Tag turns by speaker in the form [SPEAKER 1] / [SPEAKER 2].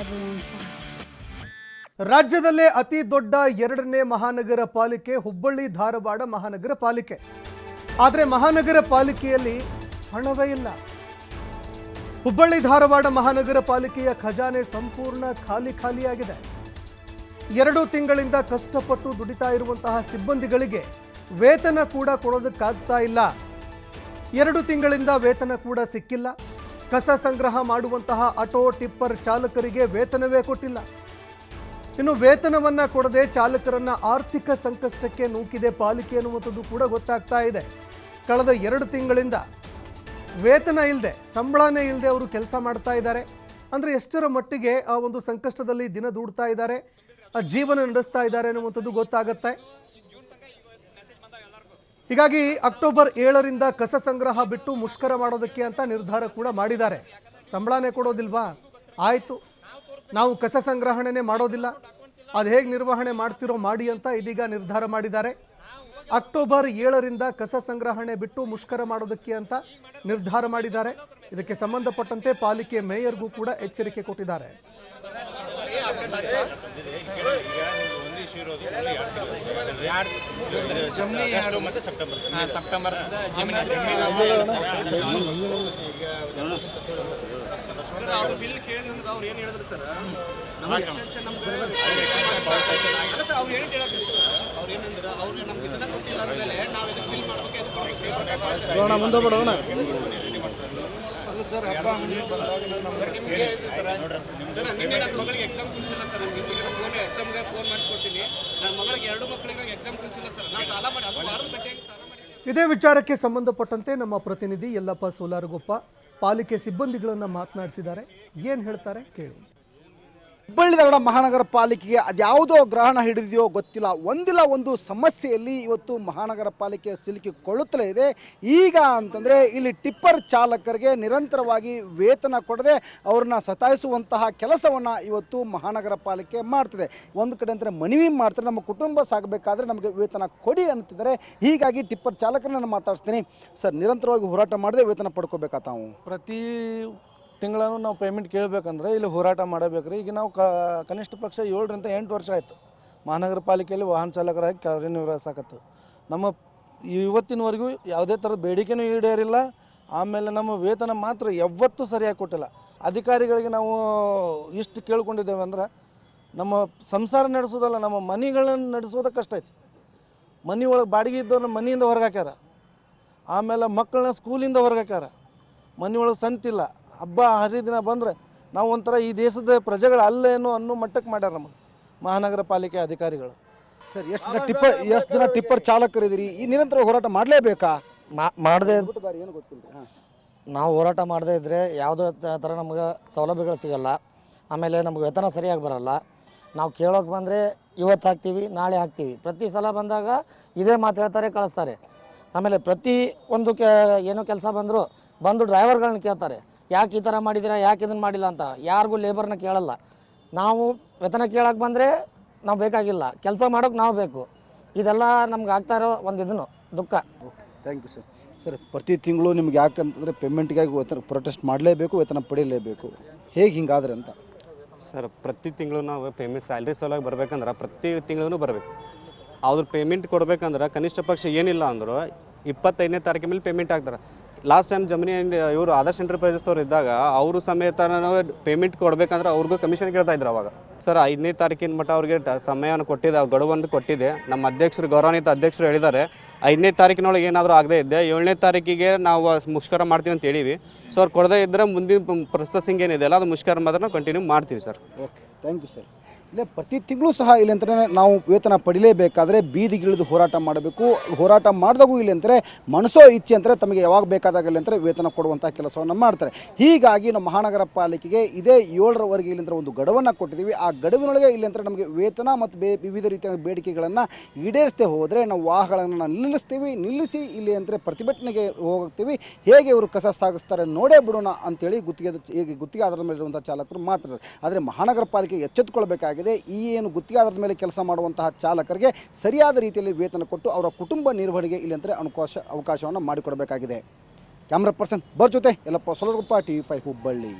[SPEAKER 1] never on fire.
[SPEAKER 2] ರಾಜ್ಯದಲ್ಲೇ ಅತಿ ದೊಡ್ಡ ಎರಡನೇ ಮಹಾನಗರ ಪಾಲಿಕೆ ಹುಬ್ಬಳ್ಳಿ ಧಾರವಾಡ ಮಹಾನಗರ ಪಾಲಿಕೆ. ಆದರೆ ಮಹಾನಗರ ಪಾಲಿಕೆಯಲ್ಲಿ ಹಣವೇ ಇಲ್ಲ. ಹುಬ್ಬಳ್ಳಿ ಧಾರವಾಡ ಮಹಾನಗರ ಪಾಲಿಕೆಯ ಖಜಾನೆ ಸಂಪೂರ್ಣ ಖಾಲಿಯಾಗಿದೆ. 2 ತಿಂಗಳಿಂದ ಕಷ್ಟಪಟ್ಟು ದುಡಿತಾ ಇರುವಂತಹ ಸಿಬ್ಬಂದಿಗಳಿಗೆ ವೇತನ ಕೂಡ ಕೊಡೋದಕ್ಕಾಗ್ತಾ ಇಲ್ಲ. 2 ತಿಂಗಳಿಂದ ವೇತನ ಕೂಡ ಸಿಕ್ಕಿಲ್ಲ. ಕಸ ಸಂಗ್ರಹ ಮಾಡುವಂತಹ ಆಟೋ ಟಿಪ್ಪರ್ ಚಾಲಕರಿಗೆ ವೇತನವೇ ಕೊಟ್ಟಿಲ್ಲ. ಇನ್ನು ವೇತನವನ್ನ ಕೊಡದೆ ಚಾಲಕರನ್ನ ಆರ್ಥಿಕ ಸಂಕಷ್ಟಕ್ಕೆ ನೂಕಿದೆ ಪಾಲಿಕೆ ಅನ್ನುವಂಥದ್ದು ಕೂಡ ಗೊತ್ತಾಗ್ತಾ ಇದೆ. ಕಳೆದ 2 ತಿಂಗಳಿಂದ ವೇತನ ಇಲ್ಲದೆ, ಸಂಬಳನೇ ಇಲ್ಲದೆ ಅವರು ಕೆಲಸ ಮಾಡ್ತಾ ಇದ್ದಾರೆ. ಅಂದರೆ ಎಷ್ಟರ ಮಟ್ಟಿಗೆ ಆ ಒಂದು ಸಂಕಷ್ಟದಲ್ಲಿ ದಿನ ದೂಡ್ತಾ ಇದ್ದಾರೆ, ಜೀವನ ನಡೆಸ್ತಾ ಇದ್ದಾರೆ ಅನ್ನುವಂಥದ್ದು ಗೊತ್ತಾಗುತ್ತೆ. ಹೀಗಾಗಿ ಅಕ್ಟೋಬರ್ 7ರಿಂದ ಕಸ ಸಂಗ್ರಹ ಬಿಟ್ಟು ಮುಷ್ಕರ ಮಾಡೋದಕ್ಕೆ ಅಂತ ನಿರ್ಧಾರ ಕೂಡ ಮಾಡಿದ್ದಾರೆ. ಸಂಬಳನೇ ಕೊಡೋದಿಲ್ವಾ? ಆಯಿತು, ನಾವು ಕಸ ಸಂಗ್ರಹಣೆನೇ ಮಾಡೋದಿಲ್ಲ, ಅದು ಹೇಗೆ ನಿರ್ವಹಣೆ ಮಾಡ್ತಿರೋ ಮಾಡಿ ಅಂತ ಇದೀಗ ನಿರ್ಧಾರ ಮಾಡಿದ್ದಾರೆ. ಅಕ್ಟೋಬರ್ 7ರಿಂದ ಕಸ ಸಂಗ್ರಹಣೆ ಬಿಟ್ಟು ಮುಷ್ಕರ ಮಾಡೋದಕ್ಕೆ ಅಂತ ನಿರ್ಧಾರ ಮಾಡಿದ್ದಾರೆ. ಇದಕ್ಕೆ ಸಂಬಂಧಪಟ್ಟಂತೆ ಪಾಲಿಕೆ ಮೇಯರ್ಗೂ ಕೂಡ ಎಚ್ಚರಿಕೆ ಕೊಟ್ಟಿದ್ದಾರೆ. ಇದೇ ವಿಚಾರಕ್ಕೆ ಸಂಬಂಧಪಟ್ಟಂತೆ ನಮ್ಮ ಪ್ರತಿನಿಧಿ ಯಲ್ಲಪ್ಪ ಸೋಲಾರಗೊಪ್ಪ ಪಾಲಿಕೆ ಸಿಬ್ಬಂದಿಗಳನ್ನು ಮಾತನಾಡಿಸಿದ್ದಾರೆ. ಏನು ಹೇಳ್ತಾರೆ ಕೇಳಿ.
[SPEAKER 3] ಹುಬ್ಬಳ್ಳಿ ಧಾರವಾಡ ಮಹಾನಗರ ಪಾಲಿಕೆಗೆ ಅದ್ಯಾವುದೋ ಗ್ರಹಣ ಹಿಡಿದೆಯೋ ಗೊತ್ತಿಲ್ಲ, ಒಂದಿಲ್ಲ ಒಂದು ಸಮಸ್ಯೆಯಲ್ಲಿ ಇವತ್ತು ಮಹಾನಗರ ಪಾಲಿಕೆ ಸಿಲುಕಿಕೊಳ್ಳುತ್ತಲೇ ಇದೆ. ಈಗ ಅಂತಂದರೆ ಇಲ್ಲಿ ಟಿಪ್ಪರ್ ಚಾಲಕರಿಗೆ ನಿರಂತರವಾಗಿ ವೇತನ ಕೊಡದೆ ಅವ್ರನ್ನ ಸತಾಯಿಸುವಂತಹ ಕೆಲಸವನ್ನು ಇವತ್ತು ಮಹಾನಗರ ಪಾಲಿಕೆ ಮಾಡ್ತಿದೆ. ಒಂದು ಕಡೆ ಅಂದರೆ ಮನವಿ ಮಾಡ್ತಾರೆ, ನಮ್ಮ ಕುಟುಂಬ ಸಾಗಬೇಕಾದ್ರೆ ನಮಗೆ ವೇತನ ಕೊಡಿ ಅಂತಿದ್ದಾರೆ. ಹೀಗಾಗಿ ಟಿಪ್ಪರ್ ಚಾಲಕರನ್ನ ಮಾತಾಡ್ತೀನಿ. ಸರ್, ನಿರಂತರವಾಗಿ ಹೋರಾಟ ಮಾಡದೆ ವೇತನ ಪಡ್ಕೋಬೇಕಾ ತಾವು?
[SPEAKER 4] ಪ್ರತಿ ತಿಂಗಳನ್ನು ನಾವು ಪೇಮೆಂಟ್ ಕೇಳಬೇಕಂದ್ರೆ ಇಲ್ಲಿ ಹೋರಾಟ ಮಾಡಬೇಕ್ರಿ. ಈಗ ನಾವು ಕನಿಷ್ಠ ಪಕ್ಷ 7ರಿಂದ 8 ವರ್ಷ ಆಯಿತು ಮಹಾನಗರ ಪಾಲಿಕೆಯಲ್ಲಿ ವಾಹನ ಚಾಲಕರಾಗಿ ಕಾರ್ಯನಿರ್ವಹಿಸಕತ್ತು. ನಮ್ಮ ಇವತ್ತಿನವರೆಗೂ ಯಾವುದೇ ಥರದ ಬೇಡಿಕೆನೂ ಈಡೇರಿಲ್ಲ. ಆಮೇಲೆ ನಮ್ಮ ವೇತನ ಮಾತ್ರ ಯಾವತ್ತೂ ಸರಿಯಾಗಿ ಕೊಟ್ಟಿಲ್ಲ. ಅಧಿಕಾರಿಗಳಿಗೆ ನಾವು ಇಷ್ಟು ಕೇಳ್ಕೊಂಡಿದ್ದೇವೆ ಅಂದ್ರೆ ನಮ್ಮ ಸಂಸಾರ ನಡೆಸೋದಲ್ಲ, ನಮ್ಮ ಮನೆಗಳನ್ನು ನಡೆಸೋದಕ್ಕೆ ಕಷ್ಟ ಐತಿ. ಮನೆ ಒಳಗೆ ಬಾಡಿಗೆ ಇದ್ದವ್ರನ್ನ ಮನೆಯಿಂದ ಹೊರಗೆ ಹಾಕ್ಯಾರ. ಆಮೇಲೆ ಮಕ್ಕಳನ್ನ ಸ್ಕೂಲಿಂದ ಹೊರಗೆ ಹಾಕ್ಯಾರ. ಮನೆಯೊಳಗೆ ಸಂತಿಲ್ಲ. ಹಬ್ಬ ಹರಿದಿನ ಬಂದರೆ ನಾವು ಒಂಥರ ಈ ದೇಶದ ಪ್ರಜೆಗಳು ಅಲ್ಲೇನೋ ಅನ್ನೋ ಮಟ್ಟಕ್ಕೆ ಮಾಡ್ಯಾರ ನಮ್ಮ ಮಹಾನಗರ ಪಾಲಿಕೆ ಅಧಿಕಾರಿಗಳು.
[SPEAKER 3] ಸರ್, ಎಷ್ಟು ಜನ ಟಿಪ್ಪರ್ ಚಾಲಕರಿದ್ದೀರಿ? ಈ ನಿರಂತರ ಹೋರಾಟ ಮಾಡಲೇಬೇಕಾ?
[SPEAKER 5] ಮಾಡದೆ
[SPEAKER 3] ಏನು ಗೊತ್ತಿಲ್ಲ.
[SPEAKER 5] ನಾವು ಹೋರಾಟ ಮಾಡದೇ ಇದ್ದರೆ ಯಾವುದೇ ಥರ ನಮ್ಗೆ ಸೌಲಭ್ಯಗಳು ಸಿಗಲ್ಲ. ಆಮೇಲೆ ನಮ್ಗೆ ವೇತನ ಸರಿಯಾಗಿ ಬರಲ್ಲ. ನಾವು ಕೇಳೋಕೆ ಬಂದರೆ ಇವತ್ತು ಹಾಕ್ತೀವಿ, ನಾಳೆ ಹಾಕ್ತೀವಿ. ಪ್ರತಿ ಸಲ ಬಂದಾಗ ಇದೇ ಮಾತು ಹೇಳ್ತಾರೆ, ಕಳಿಸ್ತಾರೆ. ಆಮೇಲೆ ಪ್ರತಿ ಒಂದು ಏನೋ ಕೆಲಸ ಬಂದು ಡ್ರೈವರ್ಗಳನ್ನ ಕೇಳ್ತಾರೆ, ಯಾಕೆ ಈ ಥರ ಮಾಡಿದ್ದೀರಾ, ಯಾಕೆ ಇದನ್ನು ಮಾಡಿಲ್ಲ ಅಂತ. ಯಾರಿಗೂ ಲೇಬರ್ನ ಕೇಳಲ್ಲ. ನಾವು ವೇತನ ಕೇಳೋಕೆ ಬಂದರೆ ನಾವು ಬೇಕಾಗಿಲ್ಲ, ಕೆಲಸ ಮಾಡೋಕೆ ನಾವು ಬೇಕು. ಇದೆಲ್ಲ ನಮ್ಗೆ ಆಗ್ತಾ ಇರೋ ಒಂದು ಇದನ್ನು ದುಃಖ.
[SPEAKER 3] Thank you sir. ಸರ್, ಪ್ರತಿ ತಿಂಗಳು ನಿಮ್ಗೆ ಯಾಕಂತಂದರೆ ಪೇಮೆಂಟ್ಗಾಗಿ ವೇತನ ಪ್ರೊಟೆಸ್ಟ್ ಮಾಡಲೇಬೇಕು, ವೇತನ ಪಡೆಯಲೇಬೇಕು, ಹೇಗೆ ಹಿಂಗಾದ್ರೆ ಅಂತ?
[SPEAKER 6] ಸರ್, ಪ್ರತಿ ತಿಂಗಳು ನಾವು ಪೇಮೆಂಟ್ ಸ್ಯಾಲ್ರಿ ಸಲುವಾಗಿ ಬರ್ಬೇಕಂದ್ರೆ ಪ್ರತಿ ತಿಂಗಳೂ ಬರಬೇಕು. ಅವ್ರ ಪೇಮೆಂಟ್ ಕೊಡ್ಬೇಕಂದ್ರೆ ಕನಿಷ್ಠ ಪಕ್ಷ ಏನಿಲ್ಲ ಅಂದರು 25ನೇ ತಾರೀಕಿನ ಮೇಲೆ ಪೇಮೆಂಟ್ ಆಗ್ತಾರೆ. ಲಾಸ್ಟ್ ಟೈಮ್ ಜಮನಿ ಇವರು ಆದರ್ಶ್ ಎಂಟರ್ಪ್ರೈಸಸ್ ಅವ್ರು ಇದ್ದಾಗ ಅವರು ಸಮೇತ ನಾವು ಪೇಮೆಂಟ್ ಕೊಡಬೇಕಂದ್ರೆ ಅವ್ರಿಗೂ ಕಮಿಷನ್ ಕೇಳ್ತಾ ಇದ್ರು ಅವಾಗ. ಸರ್, 5ನೇ ತಾರೀಕಿನ ಮಟ್ಟ ಅವ್ರಿಗೆ ಸಮಯವನ್ನು ಕೊಟ್ಟಿದೆ, ಗಡುವನ್ನು ಕೊಟ್ಟಿದೆ. ನಮ್ಮ ಅಧ್ಯಕ್ಷರು, ಗೌರವಾನ್ವಿತ ಅಧ್ಯಕ್ಷರು ಹೇಳಿದ್ದಾರೆ 5ನೇ ತಾರೀಕಿನೊಳಗೆ ಏನಾದರೂ ಆಗದೇ ಇದ್ದೆ 7ನೇ ತಾರೀಕಿಗೆ ನಾವು ಮುಷ್ಕರ ಮಾಡ್ತೀವಿ ಅಂತ ಹೇಳಿವಿ. ಸೊ ಅವ್ರು ಕೊಡದೇ ಇದ್ದರೆ ಮುಂದಿನ ಪ್ರೊಸೆಸಿಂಗ್ ಏನಿದೆ ಅಲ್ಲ ಅದು ಮುಷ್ಕರ ಮಾತ್ರ ಕಂಟಿನ್ಯೂ ಮಾಡ್ತೀವಿ sir.
[SPEAKER 3] Okay, thank you sir. ಇಲ್ಲೇ ಪ್ರತಿ ತಿಂಗಳು ಸಹ ಇಲ್ಲಿ ಅಂತಾರೆ ನಾವು ವೇತನ ಪಡಿಲೇಬೇಕಾದ್ರೆ ಬೀದಿಗಿಳಿದು ಹೋರಾಟ ಮಾಡಬೇಕು. ಹೋರಾಟ ಮಾಡಿದಾಗೂ ಇಲ್ಲಿ ಅಂತಾರೆ ಮನಸೋ ಇಚ್ಛೆ ಅಂತಾರೆ ತಮಗೆ ಯಾವಾಗ ಬೇಕಾದಾಗ ಇಲ್ಲಿ ಅಂತಾರೆ ವೇತನ ಕೊಡುವಂಥ ಕೆಲಸವನ್ನು ಮಾಡ್ತಾರೆ. ಹೀಗಾಗಿ ನಮ್ಮ ಮಹಾನಗರ ಪಾಲಿಕೆಗೆ ಇದೇ 7ರವರೆಗೆ ಇಲ್ಲಿಂದ ಒಂದು ಗಡುವನ್ನು ಕೊಟ್ಟಿದ್ದೀವಿ. ಆ ಗಡುವಿನೊಳಗೆ ಇಲ್ಲಿ ಅಂತಾರೆ ನಮಗೆ ವೇತನ ಮತ್ತು ವಿವಿಧ ರೀತಿಯ ಬೇಡಿಕೆಗಳನ್ನು ಈಡೇರಿಸದೆ ಹೋದರೆ ನಾವು ವಾಹನಗಳನ್ನು ನಿಲ್ಲಿಸಿ ಇಲ್ಲಿ ಅಂತಾರೆ ಪ್ರತಿಭಟನೆಗೆ ಹೋಗ್ತೀವಿ. ಹೇಗೆ ಇವರು ಕಸ ಸಾಗಿಸ್ತಾರೆ ನೋಡೇ ಬಿಡೋಣ ಅಂತೇಳಿ ಗುತ್ತಿಗೆ ಆಧಾರದ ಮೇಲೆ ಇರುವಂಥ ಚಾಲಕರು ಮಾತಾಡ್ತಾರೆ. ಆದರೆ ಮಹಾನಗರ ಪಾಲಿಕೆ ಎಚ್ಚೆತ್ತುಕೊಳ್ಬೇಕಾಗಿದೆ. ಈ ಏನು ಗುತ್ತಿಗೆದಾರರ ಮೇಲೆ ಕೆಲಸ ಮಾಡುವಂತಹ ಚಾಲಕರಿಗೆ ಸರಿಯಾದ ರೀತಿಯಲ್ಲಿ ವೇತನ ಕೊಟ್ಟು ಅವರ ಕುಟುಂಬ ನಿರ್ವಹಣೆಗೆ ಇಲ್ಲಿ ಅಂದರೆ ಅವಕಾಶವನ್ನು ಮಾಡಿಕೊಡಬೇಕಾಗಿದೆ. ಕ್ಯಾಮ್ರಾ ಪರ್ಸನ್ ಬರ್ ಜೊತೆ ಯಲ್ಲಪ್ಪ ಸೋಲಾರಗೊಪ್ಪ, TV5 ಹುಬ್ಬಳ್ಳಿ.